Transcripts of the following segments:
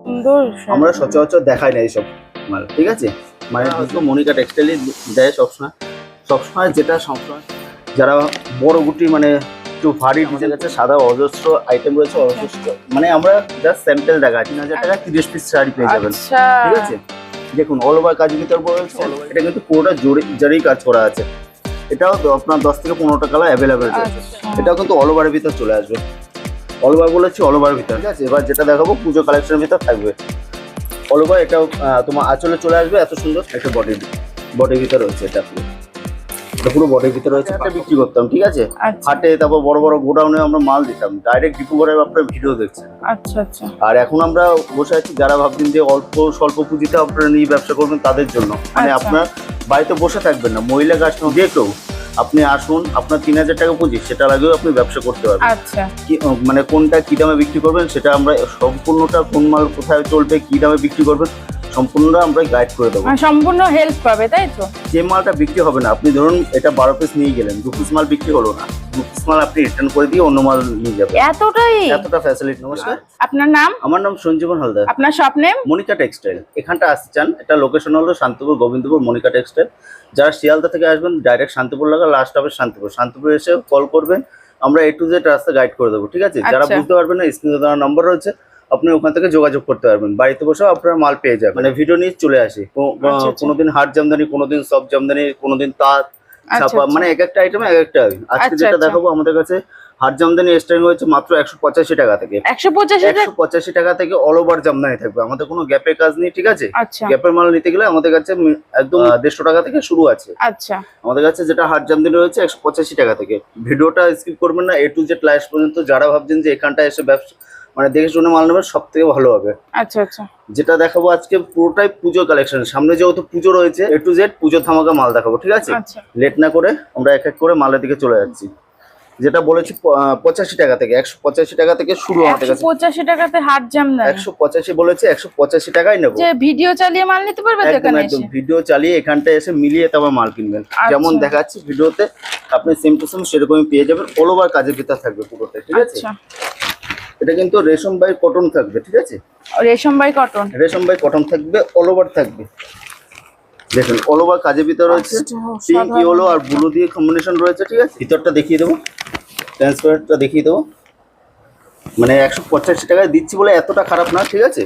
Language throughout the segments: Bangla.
সুন্দর। আমরা সচরাচর দেখাই না এইসব মাল, ঠিক আছে। মানে দুটো মনিকা টেক্সটাইলই দেয় সবসময়, যেটা সবসময় যারা বড় গুটি মানে একটু ভারী ডিজাইন আছে, সাদা অজস্র আইটেম রয়েছে, অজস্র মানে আমরা জাস্ট স্যাম্পল দেখা 3000 টাকা 30 পিস শাড়ি পেয়ে যাবেন, ঠিক আছে। দেখুন অল ওভার কাজ ভিতর রয়েছে, এটা কিন্তু পুরোটা জরি কাজ করা আছে। এটাও তো আপনার 10 থেকে 15টা কালার অ্যাভেলেবেল রয়েছে। এটাও কিন্তু অল ওভারের ভিতর চলে আসবে, অল ওভার বলেছি অল ওভারের ভিতর, ঠিক আছে। এবার যেটা দেখাবো পুজো কালেকশনের ভিতর থাকবে অল ওভার। এটাও তোমার আঁচলে চলে আসবে, এত সুন্দর একটা বডির ভিতর রয়েছে। এটা পুরো বডির ভিতরে রয়েছে, এটা বিক্রি করতাম, ঠিক আছে। হাটে তারপর বড় বড় গোডাউনে আমরা মাল দিতাম, ডাইরেক্ট ডিপো করে আপনার ভিডিও দেখছেন। আচ্ছা আচ্ছা। আর এখন আমরা বসে আছি যারা ভাবছেন যে অল্প স্বল্প পুঁজিতে আপনারা নিয়ে ব্যবসা করবেন তাদের জন্য, মানে আপনার বাড়িতে বসে থাকবেন না, মহিলা কাস্টমার যে কেউ আপনি আসুন, আপনার 3000 টাকা পুঁজি সেটা লাগেও আপনি ব্যবসা করতে পারবেন। আচ্ছা, মানে কোনটা কি দামে বিক্রি করবেন সেটা আমরা সম্পূর্ণটা, কোন মাল কোথায় চলবে, কি দামে বিক্রি করবেন সম্পূর্ণটা আমরা গাইড করে দেবো। সম্পূর্ণ হেল্প পাবে, তাই তো? যে মালটা বিক্রি হবে না, আপনি ধরুন এটা 12 পিস নিয়ে গেলেন, 2 পিস মাল বিক্রি হলো না, 2 পিস মাল আপনি রিটার্ন করে দিয়ে অন্য মাল নিয়ে যাবেন। এতটা ফ্যাসিলিটি। নমস্কার, আপনার নাম? আমার নাম সঞ্জীবন হালদার। আপনার শপ নেম? মনিকা টেক্সটাইল। এখানটা আসতে চান, এটা লোকেশন হলো শান্তিপুর গোবিন্দপুর মনিকা টেক্সটাইল। যারা শিয়ালদা থেকে আসবেন ডাইরেক্ট শান্তিপুর লাগা, লাস্ট হবে শান্তিপুর এসে কল করবেন, আমরা A to Z রাস্তা গাইড করে দেবো, ঠিক আছে। যারা বুঝতে পারবেন না, স্ক্রিনে দেওয়া নাম্বার রয়েছে, আপনি ওখান থেকে যোগাযোগ করতে পারবেন, বাড়িতে বসেও আপনার মাল পেয়ে যাবেন। মানে ভিডিও নিয়ে চলে আসি, কোনোদিন হাট জামদানি, কোনোদিন সব জামদানি, কোনোদিন তাঁত ছাপা, মানে এক একটা আইটেম এক একটা। আজকে যেটা দেখাবো আমাদের কাছে হাট জামদানি স্টার্টিং হয়েছে মাত্র 185 টাকা থেকে। 185 টাকা থেকে অল ওভার জামদানি থাকবে, আমাদের কোনো গ্যাপের কাজ নেই, ঠিক আছে। গ্যাপের মাল নিতে গেলে আমাদের কাছে একদম 150 টাকা থেকে শুরু আছে। আচ্ছা, আমাদের কাছে যেটা হাট জামদানি রয়েছে 185 টাকা থেকে। ভিডিওটা স্কিপ করবেন না, A to Z লাস্ট পর্যন্ত। যারা ভাবছেন যে এখানটা এসে ব্যবসা মানে দেখে শুনে মাল নেবেন, সব থেকে ভালো হবে। আচ্ছা আচ্ছা। যেটা দেখাবো আজকে পুরোটাই পুজো কালেকশন, সামনে যেহেতু পুজো রয়েছে A to Z পুজো ধামাকা মাল দেখাবো, ঠিক আছে। লেট না করে আমরা এক এক করে মালের দিকে চলে যাচ্ছি। যেটা বলেছি 85 টাকা থেকে, 185 টাকা থেকে শুরু আমাদের কাছে। 185 টাকাতে হাট জামদানি 185 বলেছে, 185 টাকাই নেবো। যে ভিডিও চালিয়ে মাল নিতে পারবে এখানে এসে? ভিডিও চালিয়ে এখানটা এসে মিলিয়ে তারপর মাল কিনবেন। যেমন দেখাচ্ছি ভিডিওতে আপনি সেম টু সেম সেরকমই পেয়ে যাবেন। অল ওভার কাজের ভিতর থাকবে পুরোটা, ঠিক আছে। এটা কিন্তু রেশম বাই কটন থাকবে, ঠিক আছে। রেশম বাই কটন থাকবে, অল ওভার থাকবে। দেখুন অল ওভার কাজের ভিতরে রয়েছে, পিঙ্ক ইয়েলো আর ব্লু দিয়ে কম্বিনেশন রয়েছে, ঠিক আছে। ভিতরটা দেখিয়ে দেবো, ট্রান্সপারেন্টটা দেখিয়ে দেবো। মানে 185 টাকায় দিচ্ছি বলে এতটা খারাপ না, ঠিক আছে।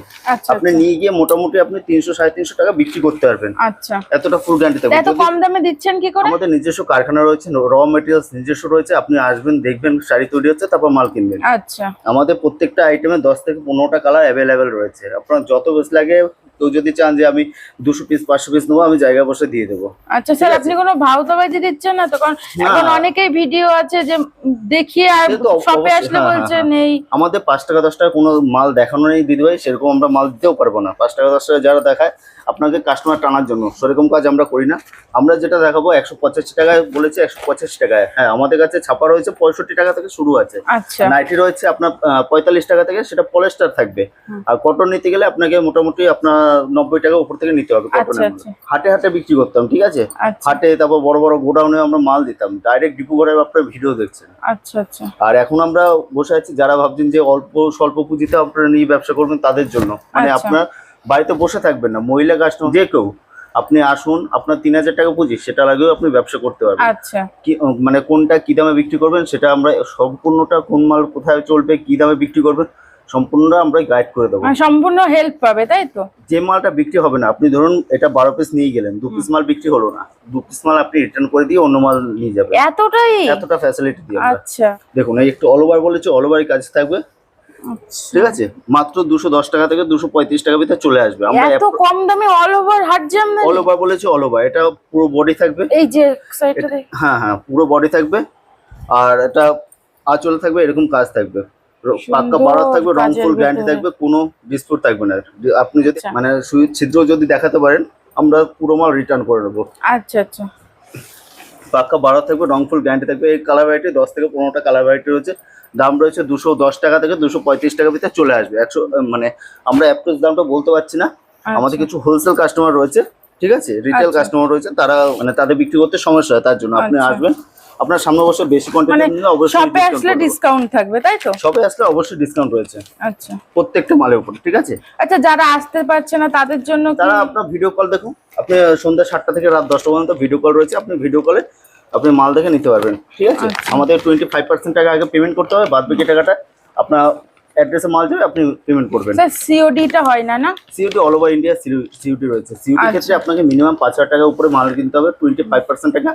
আপনি নিয়ে গিয়ে মোটামুটি আপনি 300-350 টাকা বিক্রি করতে পারবেন। আচ্ছা, এতটা ফুল গ্যারান্টি থাকবে। এত কম দামে দিচ্ছেন কি করে? আমাদের নিজস্ব কারখানা রয়েছে, র মেটেরিয়ালস নিজস্ব রয়েছে। আপনি আসবেন, দেখবেন শাড়ি তৈরি হচ্ছে, তারপর মাল কিনবেন। আচ্ছা, আমাদের প্রত্যেকটা আইটেমে 10 থেকে 15টা কালার অ্যাভেলেবেল রয়েছে। আপনার যত বেশ লাগে, কেউ যদি চান যে আমি 200 পিস 500 পিস নেবো, আমি জায়গা বসে দিয়ে দেবো। আচ্ছা স্যার, আপনি কোনো ভাওতাবাজি দিচ্ছেন না তো? কারণ এখন অনেকেই ভিডিও আছে যে দেখিয়ে আর শপে আসলে বলছে নেই। আমাদের 5 টাকা 10 টাকা কোনো মাল দেখানো নেই দিদি ভাই, সেরকম আমরা মাল দিতেও পারবো না। 5 টাকা 10 টাকা যারা দেখায় আপনাকে কাস্টমার টানার জন্য, সেরকম কাজ আমরা করি না। আমরা যেটা দেখাবো 185 টাকায় বলেছে, 185 টাকায়। হ্যাঁ, আমাদের কাছে ছাপা রয়েছে 65 টাকা থেকে শুরু আছে। নাইটি রয়েছে আপনার 45 টাকা থেকে, সেটা পলিস্টার থাকবে। আর কটন নিতে গেলে আপনাকে মোটামুটি আপনার 90 টাকা উপর থেকে নিতে হবে। হাটে হাটে বিক্রি করতাম, ঠিক আছে। হাটে তারপর বড় বড় গোডাউনে আমরা মাল দিতাম, ডাইরেক্ট ডিপো করে আপনার ভিডিও দেখছেন। আচ্ছা আচ্ছা। আর এখন আমরা বসে আছি যারা ভাবছেন যে অল্প স্বল্প পুঁজিতে আপনারা নিয়ে ব্যবসা করবেন তাদের জন্য, মানে আপনার বাড়িতে বসে থাকবেন না, মহিলা কাস্টমার যে কেউ আপনি আসুন, আপনার 3000 টাকা পুঁজি সেটা লাগেও আপনি ব্যবসা করতে পারবেন। মানে কোনটা কি দামে বিক্রি করবেন সেটা আমরা সম্পূর্ণটা, কোন মাল কোথায় চলবে, কি দামে বিক্রি করবেন সম্পূর্ণটা আমরা গাইড করে দেবো। সম্পূর্ণ হেল্প পাবে, তাই তো? যে মালটা বিক্রি হবে না, আপনি ধরুন এটা 12 পিস নিয়ে গেলেন, 2 পিস মাল বিক্রি হলো না, 2 পিস মাল আপনি রিটার্ন করে দিয়ে অন্য মাল নিয়ে যাবেন। এতটা ফ্যাসিলিটি দিয়ে। আচ্ছা, দেখুন এই একটু অল ওভার বলেছে, অল ওভারই কাজ থাকবে, ঠিক আছে। মাত্র 210 টাকা থেকে 235 টাকা ভিতরে চলে আসবে। আমরা এত কম দামে অল ওভার হাট জামদানি? অল ওভার বলেছে, অল ওভার। এটা পুরো বডি থাকবে, এই যে সাইডটা দেখ। হ্যাঁ হ্যাঁ, পুরো বডি থাকবে। আর এটা আঁচল থাকবে, এরকম কাজ থাকবে, পাক্কা বাড়া থাকবে, রং ফুল গ্যারান্টি থাকবে, কোনো ডিসপুট থাকবে না। আপনি যদি মানে সুই ছিদ্র যদি দেখাতে পারেন, আমরা পুরো মাল রিটার্ন করে দেবো। আচ্ছা আচ্ছা। পাক্কা বাড়া থাকবে, রং ফুল গ্যারান্টি থাকবে। এই কালার ভ্যারাইটি 10 থেকে 15টা কালার ভ্যারাইটি রয়েছে। দাম রয়েছে 210 টাকা থেকে 235 টাকা ভিতরে চলে আসবে। 100 মানে আমরা অ্যাপ্রোচ দামটা বলতে পারছি না। আমাদের কিছু হোলসেল কাস্টমার রয়েছে, ঠিক আছে, রিটেল কাস্টমার রয়েছে, তারা মানে তাদের বিক্রি করতে সমস্যা হয়, তার জন্য আপনি আসবেন, আপনার সামনে বসে বেশি কোয়ান্টিটি নিলে অবশ্যই শপে আসলে ডিসকাউন্ট থাকবে তাই তো? শপে আসলে অবশ্যই ডিসকাউন্ট রয়েছে আচ্ছা প্রত্যেকটা মালের উপর, ঠিক আছে? আচ্ছা, যারা আসতে পারছে না তাদের জন্য তারা আপনার ভিডিও কল দেখুন, আপনি সন্ধ্যা 7টা থেকে রাত 10টা পর্যন্ত ভিডিও কল রয়েছে, আপনি ভিডিও কলে আপনি মাল দেখে নিতে পারবেন, ঠিক আছে? আমাদের 25% টাকা আগে পেমেন্ট করতে হবে, বাদ বাকি টাকাটা আপনার অ্যাড্রেসে মাল যাবে, আপনি পেমেন্ট করবেন। স্যার সিওডিটা হয় না? COD all over India COD রয়েছে। সিওডি ক্ষেত্রে আপনাকে মিনিমাম 5,000 টাকা উপরে মাল কিনতে হবে, 25% টাকা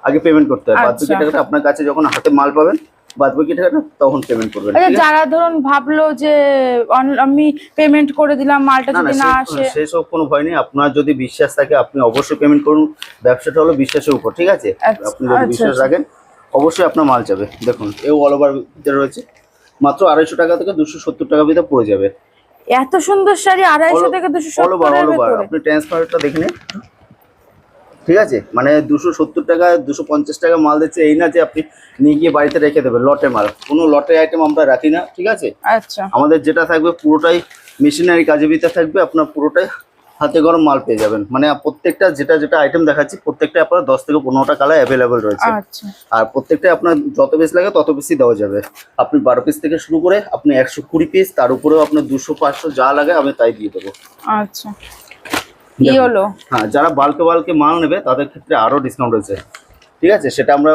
আগে পেমেন্ট করতে হবে, বাদ বাকি টাকাটা আপনার কাছে যখন হাতে মাল পাবেন বাদ বাকি টাকাটা তখন পেমেন্ট করবেন। আচ্ছা, যারা ধরুন ভাবলো যে আমি পেমেন্ট করে দিলাম, মালটা যদি না আসে? সেসব কোনো ভয় নেই, আপনার যদি বিশ্বাস থাকে আপনি অবশ্যই পেমেন্ট করুন। ব্যবসাটা হলো বিশ্বাসের উপর, ঠিক আছে? আপনি যদি বিশ্বাস রাখেন অবশ্যই আপনার মাল যাবে। দেখুন এও অল ওভার ভিতরে রয়েছে, মাত্র 250 টাকা থেকে 270 টাকা ভিতরে পড়ে যাবে। এত সুন্দর শাড়ি 250 থেকে 270 এর ভিতরে? আপনি ট্রান্সফারটা দেখে নিন, ঠিক আছে? মানে 270 টাকা 250 টাকা মাল দিচ্ছে, এই না যে আপনি নিয়ে গিয়ে বাড়িতে রেখে দেবেন লটে মাল। কোনো লটে আইটেম আমরা রাখি না, ঠিক আছে? আচ্ছা, আমাদের যেটা থাকবে পুরোটাই মেশিনারি কাজের ভিতরে থাকবে, আপনার পুরোটাই হাতে গরম মাল পেয়ে যাবেন। মানে প্রত্যেকটা যেটা আইটেম দেখাচ্ছি প্রত্যেকটা আপনার 10 থেকে 15টা কালার অ্যাভেলেবেল রয়েছে। আচ্ছা, আর প্রত্যেকটা আপনার যত পিস লাগে তত পিসই দেওয়া যাবে। আপনি 12 পিস থেকে শুরু করে আপনি 120 পিস, তার উপরেও আপনার 200 500 যা লাগে আমি তাই দিয়ে দেবো। আচ্ছা, কি হলো? হ্যাঁ, যারা বাল্কে মাল নেবে তাদের ক্ষেত্রে আরো ডিসকাউন্ট রয়েছে, ঠিক আছে? সেটা আমরা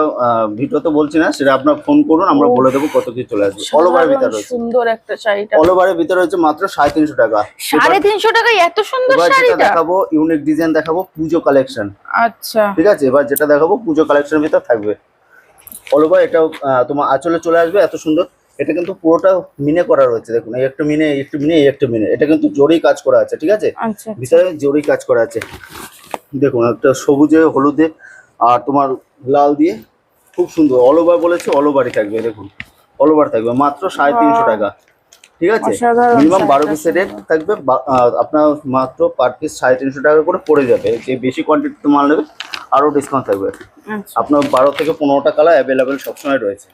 ভিডিওতে বলছি না, সেটা আপনার ফোন করুন, আমরা বলে দেবো কত কি চলে আসবে। অল ওভারের ভিতরে রয়েছে, সুন্দর একটা শাড়িটা অল ওভারের ভিতরে রয়েছে মাত্র 350 টাকা। 350 টাকায় এত সুন্দর এবার যেটা শাড়িটা? দেখাবো ইউনিক ডিজাইন দেখাবো, পুজো কালেকশন। আচ্ছা, ঠিক আছে, এবার যেটা দেখাবো পুজো কালেকশনের ভিতর থাকবে। অল ওভার এটাও তোমার আঁচলে চলে আসবে, এত সুন্দর। এটা কিন্তু পুরোটা মিনে করা রয়েছে, দেখুন এই একটা মিনে, এই একটা মিনে, এই একটা মিনে। এটা কিন্তু জরি কাজ করা আছে, ঠিক আছে? আচ্ছা, ভিতরে জরি কাজ করা আছে। দেখুন একটা সবুজে হলুদে আর তোমার লাল দিয়ে খুব সুন্দর। অল ওভার বলেছে, অল ওভারই থাকবে। দেখুন অল ওভার থাকবে মাত্র 350 টাকা, ঠিক আছে? অসাধারণ মিনিমাম 12 শাড়িটা, পিসের রেট থাকবে। আপনার মাত্র পার পিস 350 টাকা করে পড়ে যাবে। যে বেশি কোয়ান্টিটিতে মাল নেবে আরও ডিসকাউন্ট থাকবে। আচ্ছা। আপনার 12 থেকে 15টা কালার অ্যাভেলেবেল সবসময় রয়েছে।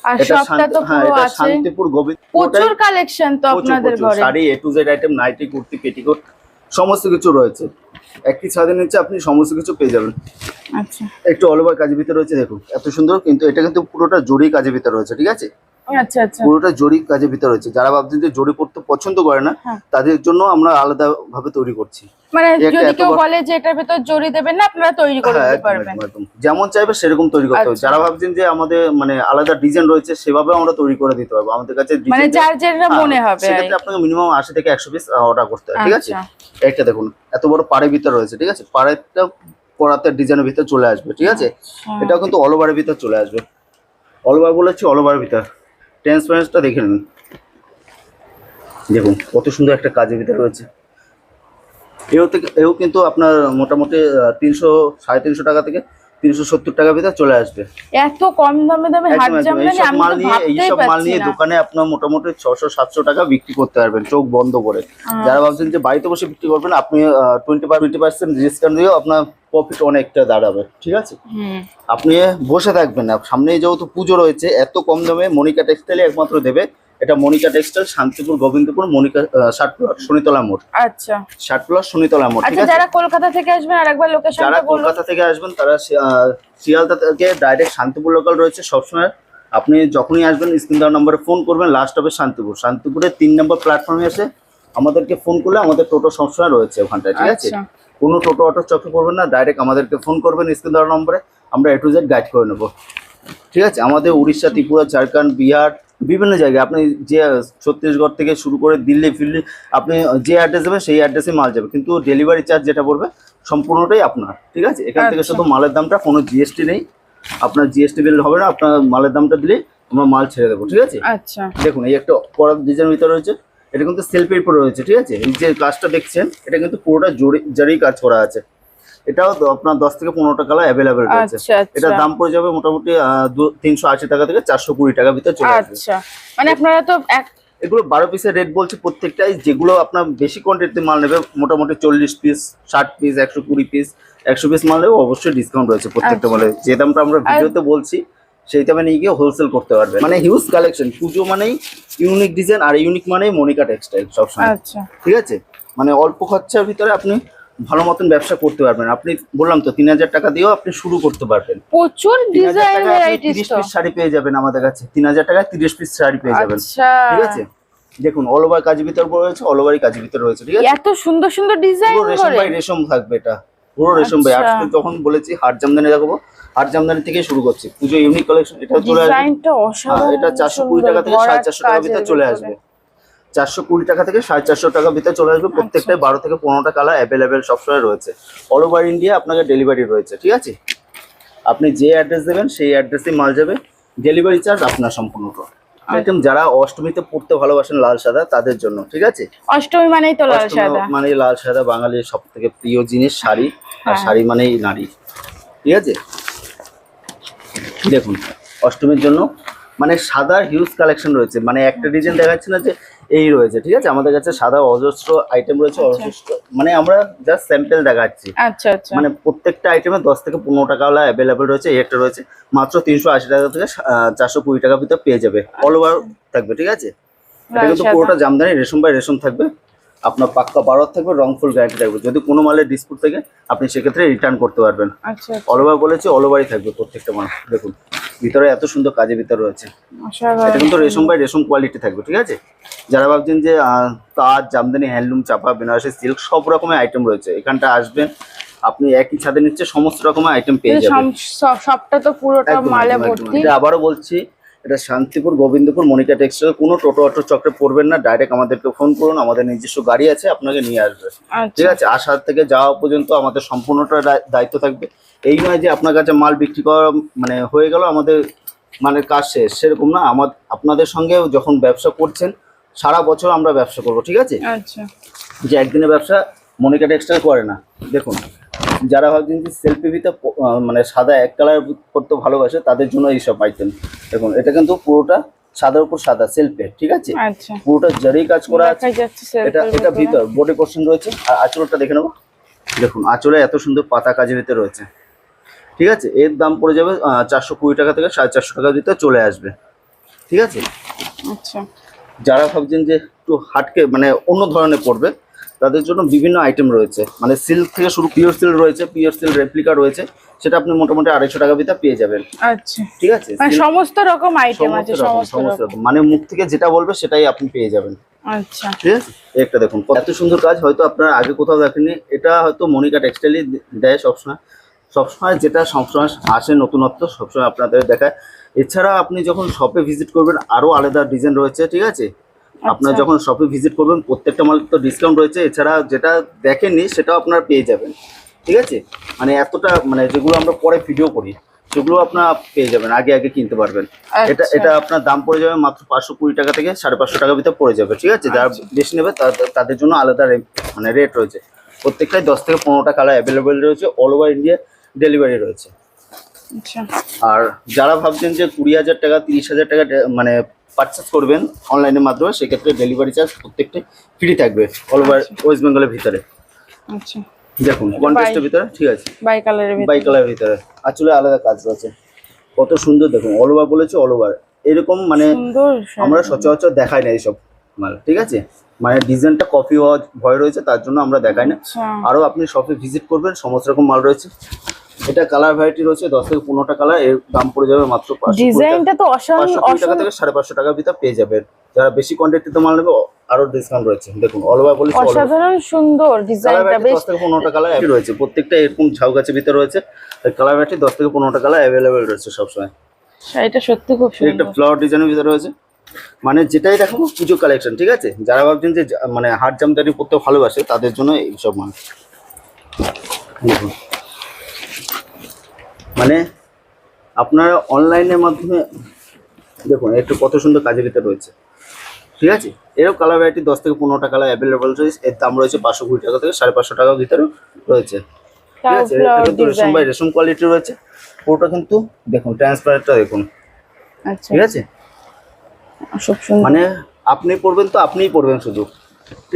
আর এটা সবটা তো হ্যাঁ, পুরো এটা আছে, শান্তিপুর গোবিন্দ প্রচুর কালেকশন তো আপনাদের ঘরে। Sari A to Z item, nightie, kurti, petticoat সমস্ত কিছু রয়েছে। একই ছাদের নিচে আপনি সমস্ত কিছু পেয়ে যাবেন। আচ্ছা, একটু অল ওভার কাজের ভিতরে রয়েছে, দেখুন এত সুন্দর। কিন্তু এটা কিন্তু পুরোটা জরি কাজের ভিতরে রয়েছে, ঠিক আছে? আচ্ছা, আচ্ছা, পুরোটা জরি কাজের ভিতরে রয়েছে। যারা ভাবছেন যে জরি পড়তে পছন্দ করে না, হ্যাঁ। তাদের জন্য আমরা আলাদা ভাবে তৈরি করছি। মানে একটা যদি এত কেউ বড়- বলে যে এটার ভিতর জড়ি দেবেন না, আপনারা তৈরি করে হ্যাঁ, দিতে একদম, পারবেন। একদম। যেমন চাইবে সেরকম তৈরি করতে হবে। আচ্ছা। যারা ভাবছেন যে আমাদের মানে আলাদা ডিজাইন রয়েছে, সেভাবে আমরা তৈরি করে দিতে পারবো। আমাদের কাছে মানে ডিজাইন যার যেটা মনে হবে। সেক্ষেত্রে আপনাকে মিনিমাম 80 থেকে 100 পিস অর্ডার করতে হবে, ঠিক আছে? আচ্ছা, একটা দেখুন এত বড় পাড়ের ভিতরে রয়েছে, ঠিক আছে? পাড়েরটা পরাতে ডিজাইনের ভিতরে চলে আসবে, ঠিক আছে? আচ্ছা। এটাও কিন্তু অল ওভারের ভিতর চলে আসবে। অল ওভার বলেছি, অল ওভারের ভিতর। ট্রান্সপারেন্সটা দেখে নিন, দেখুন কত সুন্দর একটা কাজের ভিতরে রয়েছে। এও কিন্তু আপনার মোটামুটি 300 টাকা থেকে 370 টাকার ভিতরে চলে আসবে। এত কম দামে দামে হাত জামদানি এইসব আমি মাল তো নিয়ে ভাবতেই এইসব মাল পারছি নিয়ে না। দোকানে আপনার মোটামুটি 600-700 টাকা বিক্রি করতে পারবেন চোখ বন্ধ করে। যারা ভাবছেন যে বাড়িতে বসে বিক্রি করবেন, আপনি 20% ডিসকাউন্ট দিয়েও আপনার প্রফিট অনেকটা দাঁড়াবে, ঠিক আছে? হুম, আপনি বসে থাকবেন না। সামনে যেহেতু পুজো রয়েছে, এত কম দামে মনিকা টেক্সটাইলে একমাত্র দেবে। এটা মনিকা টেক্সটাইল, শান্তিপুর গোবিন্দপুর, মনিকা 60 প্লট শনিতলা মোড়। আচ্ছা, 60 প্লট শনিতলা মোড়, ঠিক আচ্ছা। আছে? যারা কলকাতা থেকে আসবেন আরেকবার লোকেশনটা যারা বলুন। কলকাতা থেকে আসবেন তারা শিয়ালদা থেকে ডাইরেক্ট শান্তিপুর লোকাল রয়েছে সবসময়। আপনি যখনই আসবেন স্ক্রিন দেওয়া নম্বরে ফোন করবেন, লাস্ট হবে শান্তিপুর। শান্তিপুরের 3 নম্বর প্ল্যাটফর্মে এসে আমাদেরকে ফোন করলে আমাদের টোটো সবসময় রয়েছে ওখানটায়, ঠিক আছে? আচ্ছা, কোনো টোটো অটো চক্কর করবেন না, ডাইরেক্ট আমাদেরকে ফোন করবেন স্ক্রিন দেওয়া নম্বরে, আমরা A to Z গাইড করে নেবো, ঠিক আছে? আমাদের উড়িষ্যা, ত্রিপুরা, ঝাড়খণ্ড, বিহার বিভিন্ন জায়গায় আপনি যে ছত্তিশগড় থেকে শুরু করে দিল্লি ফিল্লি আপনি যে অ্যাড্রেস দেবেন সেই অ্যাড্রেসে মাল যাবে। কিন্তু ডেলিভারি চার্জ যেটা পড়বে সম্পূর্ণটাই আপনার, ঠিক আছে? এখান থেকে আচ্ছা। শুধু মালের দামটা, কোনো জিএসটি নেই। আপনার জিএসটি বিল হবে না, আপনার মালের দামটা দিলেই আমরা মাল ছেড়ে দেবো, ঠিক আছে? আচ্ছা, দেখুন এই একটা পরার ডিজাইনের ভিতরে রয়েছে, এটা কিন্তু সেলফের উপর রয়েছে, ঠিক আছে? এই যে কাজটা দেখছেন এটা কিন্তু পুরোটা জরি কাজ করা আছে। এটাও আপনার 10 থেকে 15টা কালার অ্যাভেলেবেল রয়েছে। আচ্ছা, এটার আচ্ছা, দাম পড়ে যাবে মোটামুটি 380 টাকা থেকে 420 টাকার ভিতরে চলে আসবে। আচ্ছা। মানে আপনারা তো এগুলো 12 পিসের রেট বলছি প্রত্যেকটাই। যেগুলো আপনার বেশি কোয়ান্টিটিতে মাল নেবে, মোটামুটি 40 পিস, 60 পিস, 120 পিস, 100 পিস মাল নেবে, অবশ্যই ডিসকাউন্ট রয়েছে প্রত্যেকটা আচ্ছা। মালে। যে দামটা আমরা ভিডিওতে বলছি সেই দামে নিয়ে গিয়ে হোলসেল করতে পারবেন। মানে হিউজ কালেকশন। পুজো মানেই ইউনিক ডিজাইন, আর ইউনিক মানেই মনিকা টেক্সটাইল সবসময়, আচ্ছা, ঠিক আছে? মানে অল্প খরচার ভিতরে আপনি ভালো মতন ব্যবসা করতে পারবেন। আপনি বললাম তো 3000 টাকা দিয়েও আপনি শুরু করতে পারবেন। প্রচুর 3000 ডিজাইন টাকায় আপনি ভ্যারাইটিস 30 তো। পিস শাড়ি পেয়ে যাবেন আমাদের কাছে। 3000 টাকায় 30 পিস শাড়ি পেয়ে যাবেন। আচ্ছা, ঠিক আছে, দেখুন অল ওভার কাজের ভিতর রয়েছে, অল ওভারই কাজের ভিতর রয়েছে। ঠিক আছে, এত সুন্দর সুন্দর ডিজাইন পুরো রেশম করে। বাই রেশম থাকবে, এটা পুরো রেশম বাই। আচ্ছা। আজকে যখন বলেছি হাট জামদানি দেখাবো, হাট জামদানি থেকে শুরু করছি। পুজো ইউনিক কালেকশন এটা চলে আসবে। ডিজাইনটা অসাধারণ। এটা 420 টাকা থেকে 450 টাকার ভিতরে চলে আসবে। 420 টাকা থেকে 450 টাকার ভিতরে চলে আসবে। প্রত্যেকটাই 12 থেকে 15টা কালার অ্যাভেলেবেল সবসময় রয়েছে। অল ওভার ইন্ডিয়া আপনাকে ডেলিভারি রয়েছে। ঠিক আছে, আপনি যে অ্যাড্রেস দেবেন সেই অ্যাড্রেসে মাল যাবে, ডেলিভারি চার্জ আপনার সম্পূর্ণটা। আইটেম যারা অষ্টমীতে পড়তে ভালোবাসেন লাল সাদা তাদের জন্য। ঠিক আছে, অষ্টমী মানেই তো লাল অষ্টমী সাদা। মানে লাল সাদা বাঙালির সব থেকে প্রিয় জিনিস শাড়ি, আর হ্যাঁ। শাড়ি মানেই নারী। ঠিক আছে, দেখুন অষ্টমীর জন্য মানে সাদা হিউজ কালেকশন রয়েছে। মানে একটা ডিজাইন দেখাচ্ছে না যে এই রয়েছে। ঠিক আছে, আমাদের কাছে সাদা অজস্র আইটেম রয়েছে। অজস্র মানে আমরা জাস্ট স্যাম্পল দেখাচ্ছি। আচ্ছা আচ্ছা। মানে প্রত্যেকটা আইটেমে 10 থেকে 15 টাকা হলে অ্যাভেলেবেল রয়েছে। এই একটা রয়েছে মাত্র 380 টাকা থেকে 420 টাকার ভিতরে পেয়ে যাবে। অল ওভার থাকবে। ঠিক আছে, এটা কিন্তু পুরোটা জামদানি রেশম বাই রেশম থাকবে। আপনার পাক্কা বারত থাকবে, রংফুল গ্যারান্টি থাকবে। যদি কোনো মালের ডিসপুট থাকে আপনি সেক্ষেত্রে রিটার্ন করতে পারবেন। আচ্ছা, অল ওভার বলেছি, অল ওভারই থাকবে প্রত্যেকটা মাল। দেখুন ভিতরে এত সুন্দর কাজের ভিতরে রয়েছে। এটা কিন্তু রেশম বাই রেশম কোয়ালিটি থাকবে। ঠিক আছে, যারা ভাবছেন যে তাঁত, জামদানি, হ্যান্ডলুম, চাপা, বেনারসি, সিল্ক সব রকমের আইটেম রয়েছে, এখানটা আসবেন আপনি একই ছাদে নিচে সমস্ত রকমের আইটেম পেয়ে যাবেন। সবটা তো পুরোটা একদম, মালে একদম, একদম। ভর্তি। এটা আবারও বলছি, এটা শান্তিপুর গোবিন্দপুর মনিকা টেক্সটাইল। কোনো টোটো অটো চক্রে পড়বেন না, ডাইরেক্ট আমাদেরকে ফোন করুন, আমাদের নিজস্ব গাড়ি আছে, আপনাকে নিয়ে আসবে। ঠিক আছে, আসার থেকে যাওয়া পর্যন্ত আমাদের সম্পূর্ণটা দায়িত্ব থাকবে। এই নয় যে আপনার কাছে মাল বিক্রি করা মানে হয়ে গেল আমাদের মানে কাজ শেষ, সেরকম না। আপনাদের সঙ্গে যখন ব্যবসা করছেন সারা বছর আমরা ব্যবসা করবো। ঠিক আছে, আচ্ছা, যে একদিনের ব্যবসা মনিকা টেক্সটাইল করে না। দেখুন যারা ভাবছেন যে সেলফি ভিতরে মানে সাদা এক কালার করতে ভালোবাসে তাদের জন্য এইসব আইটেম। দেখুন এটা কিন্তু পুরোটা সাদার উপর সাদা সেলফে। ঠিক আছে, আচ্ছা, পুরোটা জারি কাজ করা আছে। দেখা যাচ্ছে এটা এটা ভিতর বডি পোর্শন রয়েছে। আর আঁচলটা দেখে নেবো। দেখুন আঁচলে এত সুন্দর পাতা কাজের ভিতরে রয়েছে। ঠিক আছে, এর দাম পড়ে যাবে 420 টাকা থেকে 450 টাকার ভিতরে চলে আসবে। ঠিক আছে, আচ্ছা, যারা ভাবছেন যে একটু হাটকে মানে অন্য ধরনের পড়বে তাদের জন্য বিভিন্ন আইটেম রয়েছে। মানে সিল্ক থেকে শুরু, পিওর সিল্ক রয়েছে, পিওর সিল্ক রেপ্লিকা রয়েছে, সেটা আপনি মোটামুটি 250 টাকা ভিতরে পেয়ে যাবেন। আচ্ছা, ঠিক আছে, মানে সমস্ত রকম আইটেম আছে, সমস্ত রকম। মানে মুখ থেকে যেটা বলবে সেটাই আপনি পেয়ে যাবেন। আচ্ছা, ঠিক আছে, একটা দেখুন এত সুন্দর কাজ, হয়তো আপনারা আগে কোথাও দেখেননি। এটা হয়তো মনিকা টেক্সটাইলই দেয় সবসময়। সবসময় যেটা সবসময় আসে নতুনত্ব সবসময় আপনাদের দেখায়। এছাড়া আপনি যখন শপে ভিজিট করবেন আরও আলাদা ডিজাইন রয়েছে। ঠিক আছে, আপনার যখন শপে ভিজিট করবেন প্রত্যেকটা মাল তো ডিসকাউন্ট রয়েছে। এছাড়া যেটা দেখেননি সেটাও আপনারা পেয়ে যাবেন। ঠিক আছে, মানে এতটা মানে যেগুলো আমরা পরে ভিডিও করি সেগুলো আপনারা পেয়ে যাবেন, আগে আগে কিনতে পারবেন। এটা আপনার দাম পড়ে যাবে মাত্র 520 টাকা থেকে 550 টাকার ভিতরে পড়ে যাবে। ঠিক আছে, যারা বেশি নেবে তাদের জন্য আলাদা মানে রেট রয়েছে। প্রত্যেকটাই 10 থেকে 15টা কালার অ্যাভেলেবেল রয়েছে। অল ওভার ইন্ডিয়া ডেলিভারি রয়েছে। আর যারা ভাবছেন যে 20,000 টাকা 30,000 টাকা মানে পারচেস করবেন অনলাইনের মাধ্যমে, সেক্ষেত্রে ডেলিভারি চার্জ প্রত্যেকটা ফ্রি থাকবে অল ওভার ওয়েস্ট বেঙ্গলের ভিতরে। আচ্ছা, দেখুন কন্ট্রাস্টের ভিতরে। ঠিক আছে, বাই কালারের ভিতরে আসলে আলাদা কাজ রয়েছে। কত সুন্দর দেখুন, অল ওভার বলেছে, অল ওভার এরকম মানে আমরা সচরাচর দেখাই না এইসব মাল। ঠিক আছে, মানে ডিজাইনটা কপি হওয়ার ভয় রয়েছে, তার জন্য আমরা দেখাই না। আরও আপনি শপে ভিজিট করবেন, সমস্ত রকম মাল রয়েছে। এটা কালার ভ্যারাইটি রয়েছে 10 থেকে 15টা কালার। এর দাম পড়ে যাবে মাত্র 520 টাকা থেকে 550 টাকার ভিতরে পেয়ে যাবেন। যারা বেশি কোয়ান্টিটিতে মাল নেবে আরো ডিসকাউন্ট রয়েছে। দেখুন অল ওভার বলেছে, অসাধারণ সুন্দর ডিজাইনটা। বেশ 10 থেকে 15টা কালার রয়েছে। প্রত্যেকটা এরকম ঝাউ গাছের ভিতরে রয়েছে। কালার ভ্যারাইটি 10 থেকে 15টা কালার অ্যাভেলেবেল রয়েছে সবসময়। এটা সত্যি খুব সুন্দর। একটা ফ্লাওয়ার ডিজাইনের ভিতরে রয়েছে। মানে যেটাই দেখাবো পুজো কালেকশন। ঠিক আছে, যারা ভাবছেন যে মানে হাট জামদানি পড়তে ভালোবাসে তাদের জন্য এইসব মাল। দেখুন মানে আপনারা অনলাইনের মাধ্যমে দেখুন একটু কত সুন্দর কাজের ভিতরে রয়েছে। ঠিক আছে, এরও কালার ভ্যারাইটি 10 থেকে 15টা কালার অ্যাভেলেবেল রয়েছে। এর দাম রয়েছে 520 টাকা থেকে 550 টাকার ভিতরে রয়েছে। ঠিক আছে, এটা কিন্তু রেশম বাই রেশম কোয়ালিটি রয়েছে পুরোটা। কিন্তু দেখুন ট্রান্সপারেন্টটা দেখুন। আচ্ছা, ঠিক আছে, মানে আপনি পরবেন তো আপনিই পরবেন শুধু।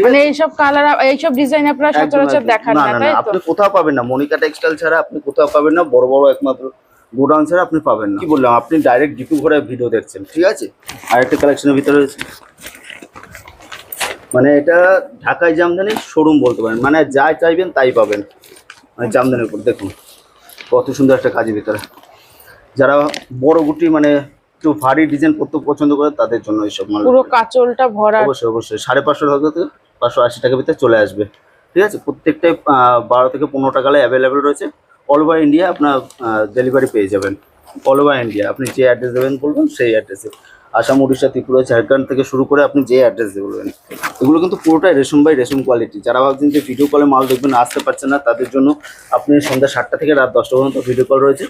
মানে এইসব কালার এইসব ডিজাইন আপনারা সচরাচর দেখান না, তাই তো? আপনি কোথাও পাবেন না, মনিকা টেক্সটাইল ছাড়া আপনি কোথাও পাবেন না। বড় বড় একমাত্র গোডাউন ছাড়া আপনি পাবেন না। কি বললাম, আপনি ডাইরেক্ট ডিপু ঘরে ভিডিও দেখছেন। ঠিক আছে, আরেকটা কালেকশনের ভিতরে রয়েছে। মানে এটা ঢাকায় জামদানি শোরুম বলতে পারেন, মানে যা চাইবেন তাই পাবেন। মানে জামদানির উপর দেখুন কত সুন্দর একটা কাজের ভিতরে। যারা বড় গুটি মানে একটু ভারী ডিজাইন করতে পছন্দ করে তাদের জন্য এইসব মাল। পুরো কাঁচলটা ভরা। অবশ্যই অবশ্যই 550 টাকা থেকে 580 টাকার ভিতরে চলে আসবে, ঠিক আছে। প্রত্যেকটাই 12 থেকে 15 টাকা অ্যাভেলেবেল রয়েছে। অল ওভার ইন্ডিয়া আপনার ডেলিভারি পেয়ে যাবেন। অল ওভার ইন্ডিয়া আপনি যে অ্যাড্রেস দেবেন বলবেন সেই অ্যাড্রেসে। আসাম, উড়িষ্যা, ত্রিপুরা, ঝাড়খণ্ড থেকে শুরু করে আপনি যে অ্যাড্রেস দিয়ে বলবেন। এগুলো কিন্তু পুরোটাই রেশম বাই রেশম কোয়ালিটি। যারা ভাবছেন যে ভিডিও কলে মাল দেখবেন আসতে পারছেন না, তাদের জন্য আপনি সন্ধ্যা 7টা থেকে রাত 10টা পর্যন্ত ভিডিও কল রয়েছে।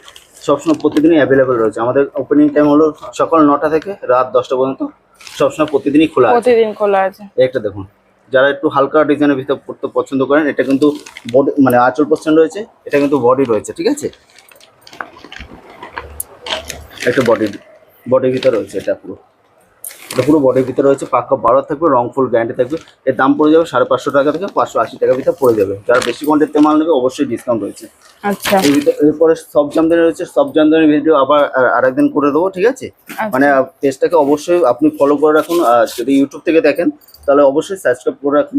সবসময় প্রতিদিনই অ্যাভেলেবেল রয়েছে। আমাদের ওপেনিং টাইম হলো সকাল 9টা থেকে রাত 10টা পর্যন্ত, সবসময় প্রতিদিনই খোলা আছে। প্রতিদিন খোলা আছে। একটা দেখুন, যারা একটু হালকা ডিজাইনের ভিতর পড়তে পছন্দ করেন, এটা কিন্তু বডি মানে আঁচল পোর্শন রয়েছে, এটা কিন্তু বডি রয়েছে, ঠিক আছে। একটা বডির ভিতরে রয়েছে, এটা পুরো বডির ভিতরে রয়েছে। পাক্কা 12 থাকবে, রং ফুল গ্যারান্টি থাকবে। এর দাম পড়ে যাবে 550 টাকা থেকে 580 টাকার ভিতরে পড়ে যাবে। যারা বেশি কোয়ান্টিটিতে মাল নেবে অবশ্যই ডিসকাউন্ট রয়েছে। আচ্ছা, এরপরে সব জামদানি রয়েছে। সব জামদানির ভিডিও আবার আরেকদিন করে দেবো, ঠিক আছে। মানে পেজটাকে অবশ্যই আপনি ফলো করে রাখুন। যদি ইউটিউব থেকে দেখেন তাহলে অবশ্যই সাবস্ক্রাইব করে রাখুন।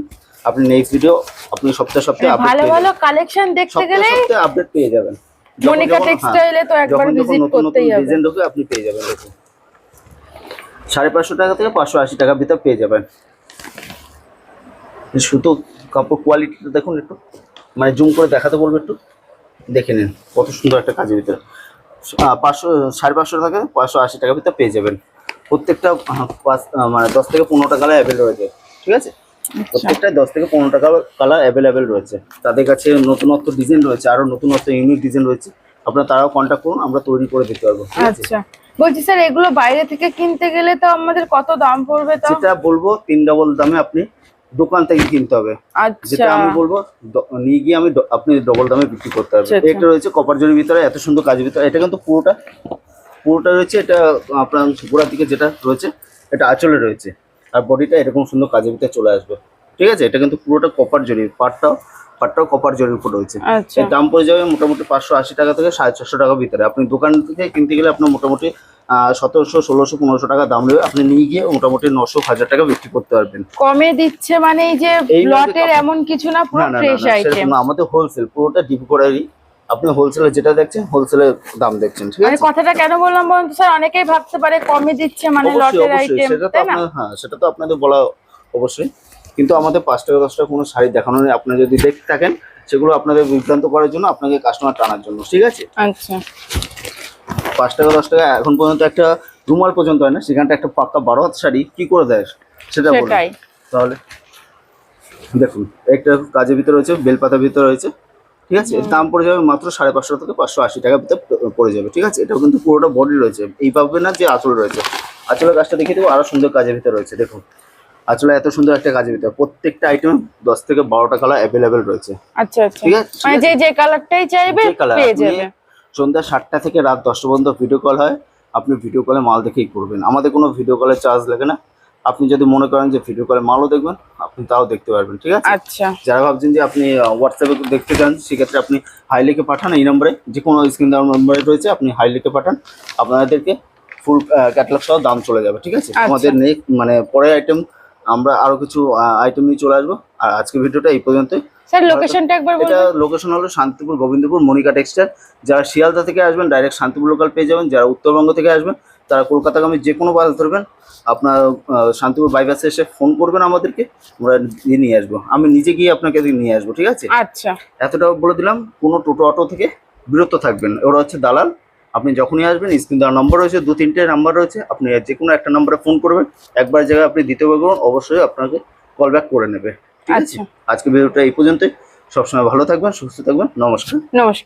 আপনি নেক্সট ভিডিও আপনি সপ্তাহে ভালো ভালো কালেকশন দেখতে গেলে সপ্তাহে আপডেট পেয়ে যাবেন। মনিকা টেক্সটাইলে তো একবার ভিজিট করতেই হবে। ডিজাইন ঢোকে আপনি পেয়ে যাবেন। দেখুন 550 টাকা থেকে 580 টাকার ভিতর পেয়ে যাবেন। সুতো কাপড় কোয়ালিটিটা দেখুন একটু, মানে জুম করে দেখাতে বলবো, একটু দেখে নিন কত সুন্দর একটা কাজের ভিতরে। 550 টাকা 580 টাকার ভিতরে পেয়ে যাবেন। প্রত্যেকটা মানে 10 থেকে 15 টাকা অ্যাভেলেবেল রয়েছে, ঠিক আছে। প্রত্যেকটাই 10 থেকে 15 টাকা কালার অ্যাভেলেবেল রয়েছে। তাদের কাছে নতুনত্ব ডিজাইন রয়েছে, আরো নতুনত্ব ইউনিক ডিজাইন রয়েছে। আপনারা তারাও কন্ট্যাক্ট করুন, আমরা তৈরি করে দিতে পারবো। আচ্ছা, বলছি স্যার এগুলো বাইরে থেকে কিনতে গেলে তো আমাদের কত দাম পড়বে? তো যেটা বলবো 3 ডাবল দামে আপনি দোকান থেকে কিনতে হবে। যেটা আমি বলবো নিয়ে গিয়ে আপনি ডবল দামে বিক্রি করতে পারবেন। এটা রয়েছে কপার জরির ভিতরে, এত সুন্দর কাজের ভিতরে। এটা কিন্তু পুরোটা রয়েছে। এটা আপনার গোড়ার দিকে যেটা রয়েছে এটা আঁচলে রয়েছে, আর বডিটা এরকম সুন্দর কাজের ভিতরে চলে আসবে, ঠিক আছে। এটা কিন্তু পুরোটা কপার জরি, পাটটাও কপার জরির উপর রয়েছে। এর দাম পড়ে যাবে মোটামুটি 580 টাকা থেকে 450 টাকার ভিতরে। আপনি দোকান থেকে কিনতে গেলে আপনার মোটামুটি 1700, 1600, 1500 টাকা দাম নেবে। আপনি নিয়ে গিয়ে মোটামুটি 900, 1000 টাকা বিক্রি করতে পারবেন। কমে দিচ্ছে মানে এই যে লটের এমন কিছু না, পুরো ফ্রেশ আইটেম। আমাদের হোলসেল, পুরোটা ডিপ করারই। আপনি হোলসেলে যেটা দেখছেন হোলসেলের দাম দেখছেন, ঠিক আছে। কথাটা কেন বললাম বলুন তো স্যার, অনেকেই ভাবতে পারে কমে দিচ্ছে মানে লটের আইটেম, তাই না? হ্যাঁ, সেটা তো আপনাদের বলা অবশ্যই, কিন্তু আমাদের 5 টাকা 10 টাকা কোনো শাড়ি দেখানো নেই। আপনারা যদি দেখতে থাকেন সেগুলো আপনাদের বিভ্রান্ত করার জন্য, আপনাকে কাস্টমার টানার জন্য, ঠিক আছে। আচ্ছা, 5 টাকা 10 টাকা এখন পর্যন্ত একটা রুমাল পর্যন্ত হয় না, সেখানটা একটা পাক্কা 12 হাত শাড়ি কি করে দেয় সেটা বলুন। তাহলে দেখুন একটা কাজের ভিতরে রয়েছে, বেলপাতার ভিতরে রয়েছে, ঠিক আছে। এর দাম পড়ে যাবে মাত্র 550 থেকে 580 টাকার ভিতরে পড়ে যাবে, ঠিক আছে। এটাও কিন্তু পুরোটা বডি রয়েছে, এইভাবে না যে আঁচল রয়েছে। আঁচলের কাজটা দেখিয়ে দেবো, আরো সুন্দর কাজের ভিতরে রয়েছে। দেখুন আঁচলে এত সুন্দর একটা কাজের ভিতরে প্রত্যেকটা আইটেম 10 থেকে 12টা কালার অ্যাভেলেবেল রয়েছে। আচ্ছা আচ্ছা, ঠিক আছে। মানে যে কালারটাই চাইবে পেয়ে যাবে। সন্ধ্যা 7টা থেকে রাত 10টা পর্যন্ত ভিডিও কল হয়। আপনি ভিডিও কলে মাল দেখেই করবেন, আমাদের কোনো ভিডিও কলের চার্জ লাগে না। আপনি যদি মনে করেন যে ভিডিও কলে মালও দেখবেন, আপনি তাও দেখতে পারবেন, ঠিক আছে। আচ্ছা, যারা ভাবছেন যে আপনি হোয়াটসঅ্যাপে দেখতে চান, সেক্ষেত্রে আপনি হাই লিখে পাঠান। এই নম্বরে, যে কোনো স্ক্রিন দেওয়ার নম্বরে রয়েছে, আপনি হাই লিখে পাঠান। আপনাদেরকে ফুল ক্যাটালগ সহ দাম চলে যাবে, ঠিক আছে। আমাদের নেক্সট মানে পরের আইটেম আমরা আরো কিছু আইটেম নিয়ে চলে আসবো। আর আজকের ভিডিওটা এই পর্যন্তই। স্যার লোকেশনটা একবার বলুন। এটা লোকেশন হলো শান্তিপুর, গোবিন্দপুর, মনিকা টেক্সটাইল। যারা শিয়ালদা থেকে আসবেন ডাইরেক্ট শান্তিপুর লোকাল পেয়ে যাবেন। যারা উত্তরবঙ্গ থেকে আসবেন তারা কলকাতাগামী যে কোনো বাস ধরবেন। আপনার শান্তিপুর বাইপাসে এসে ফোন করবেন আমাদেরকে, আমরা নিয়ে আসবো। আমি নিজে গিয়ে আপনাকে নিয়ে আসবো, ঠিক আছে। আচ্ছা, এতটাও বলে দিলাম। কোনো টোটো অটো থেকে বিরত থাকবেন, ওরা হচ্ছে দালাল। আপনি যখনই আসবেন স্ক্রিন দেওয়ার নম্বর রয়েছে, 2-3টে নাম্বার রয়েছে, আপনি যে কোনো একটা নম্বরে ফোন করবেন। একবার জায়গায় আপনি দ্বিতীয়বার করুন, অবশ্যই আপনাকে কল ব্যাক করে নেবে, ঠিক আছে। আজকে ভিডিওটা এই পর্যন্তই। সবসময় ভালো থাকবেন, সুস্থ থাকবেন। নমস্কার।